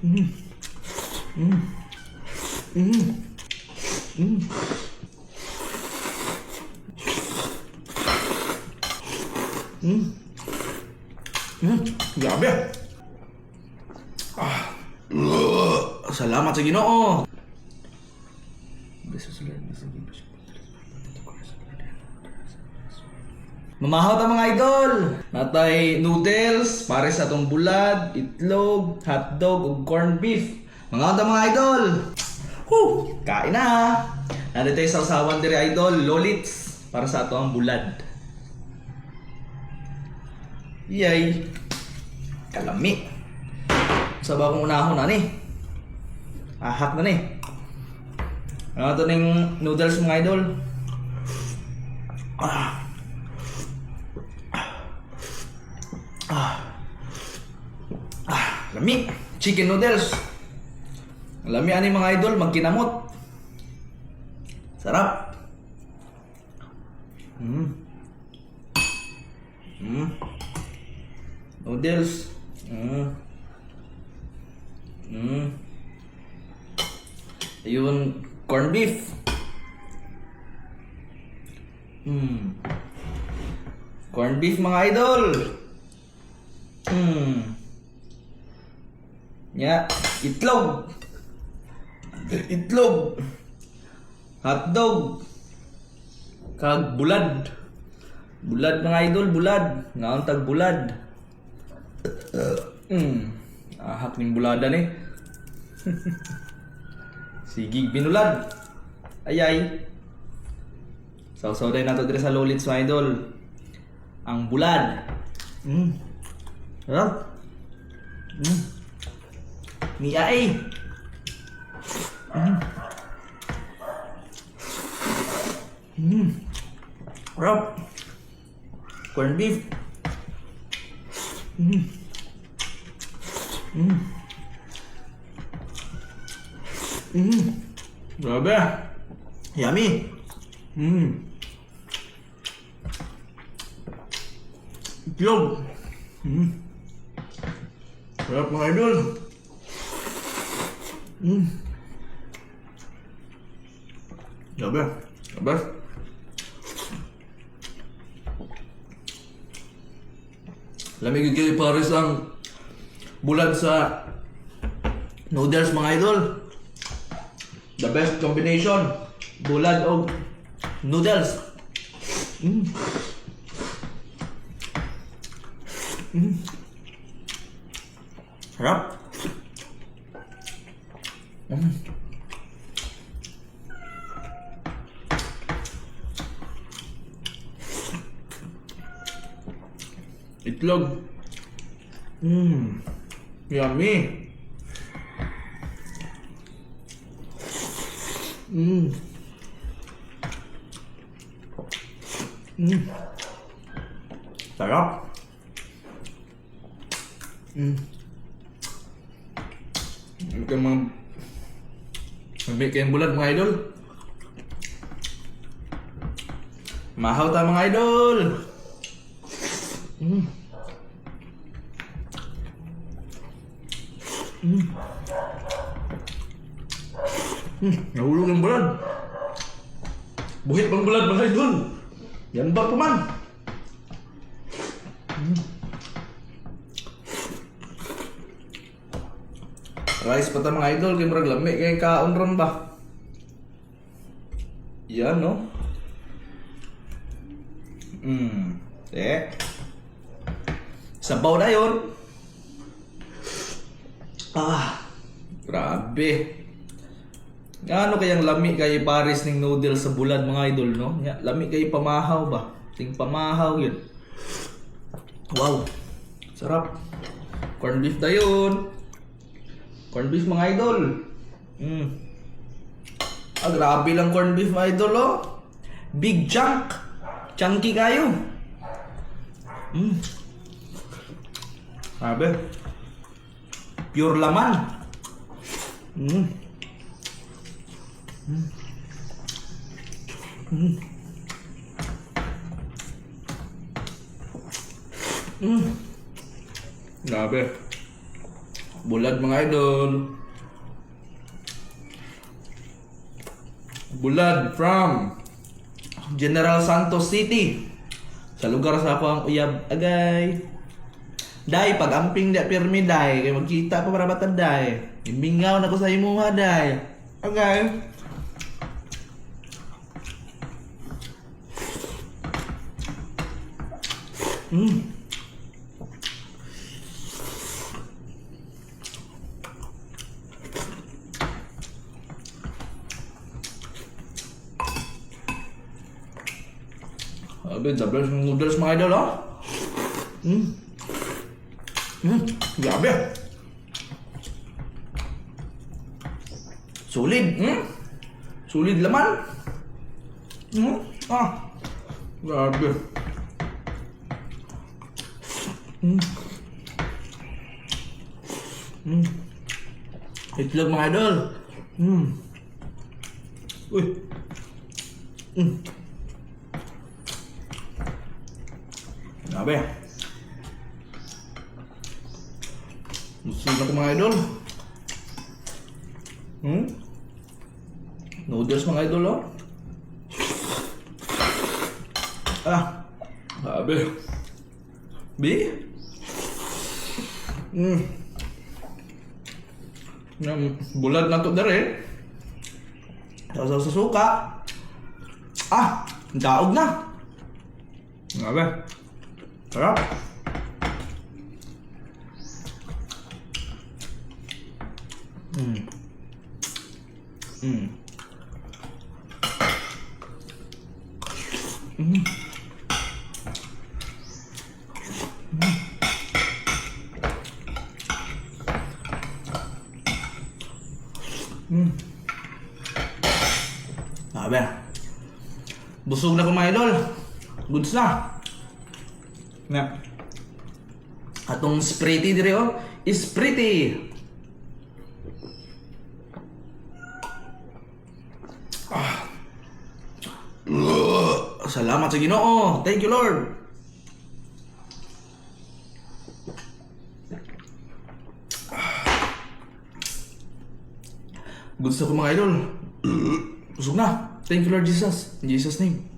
Mm. Mm. Mm. Mm. Mm. Mm. Grabe. Salamat sa Ginoo. Mamahaw ta mga idol. Natay noodles, pare sa atong bulad, itlog, hotdog ug corned beef. Mga mga idol. Kain na. Nandito tayo sa usawan diri idol, lolits para sa ato ang bulad. Yay. Kalami. Sa bagong unahon na ni. Ahak na ni. Ano ito ning noodles mga idol? Lami. Chicken noodles. Lami ani mga idol, magkinamot. Sarap. Noodles. Ayun, corned beef. Corned beef mga idol. Itlog. Itlog. Hotdog. Kag bulad. Bulad mga idol, bulad. Ngaon tag bulad. Ahak ning bulada ni. Sige, binulad. Ayay. Sausaw-day nato dire sa lolits mga idol. Ang bulad. Sarap. Miyay. Sarap. Corned beef. Grabe. Yummy. Itlog. Sarap mga idol. Grabe. Grabe. Lamig kayo pares ang bulad sa noodles mga idol. The best combination. Bulad o noodles. Sarap. Itlog. Yummy. Sarap. Mabik kayong bulad mga idol. Mahaw ta mga idol. Nahulog ang bulad. Buhit pang bulad mga idol. Yan ba pa man? Rice pa ta mga idol, kay murag lami kay kaon ron ba? Yan no. Sabaw na yun. Grabe. Ano kayang lami kay pares ning noodles sa bulad mga idol no? Lami kay pamahaw ba? Ting pamahaw yun. Wow. Sarap. Corned beef na yun. Corned beef mga idol. Grabe lang corned beef mga idol oh. Big chunk. Chunky kayo. Grabe. Pure laman. Grabe. Bulad mga idol. Bulad from General Santos City. Sa lugar sa ako ang uyab agay. Day, pag-amping da pirmi day. Kaya magkita pa para batad day. Imbingaw na ko sa imuha day. Agay. Abe, double noodles mga idol, oh. Grabe. Solid, Solid laman. Grabe. Itlog mga idol. Uy. Grabe. Gusto na ko mga idol. Noodles mga idol, oh. Grabe. Bi? Bulat na to dere. Sa suka. Daog na. Grabe. Sarap. Grabe. Busog na ko mga idol. Goods na. Na. Atong sprity dire, oh. Is pretty. Salamat sa Ginoo. Thank you, Lord. Goods na ko mga idol. Busog na. Thank you, Lord Jesus. In Jesus' name.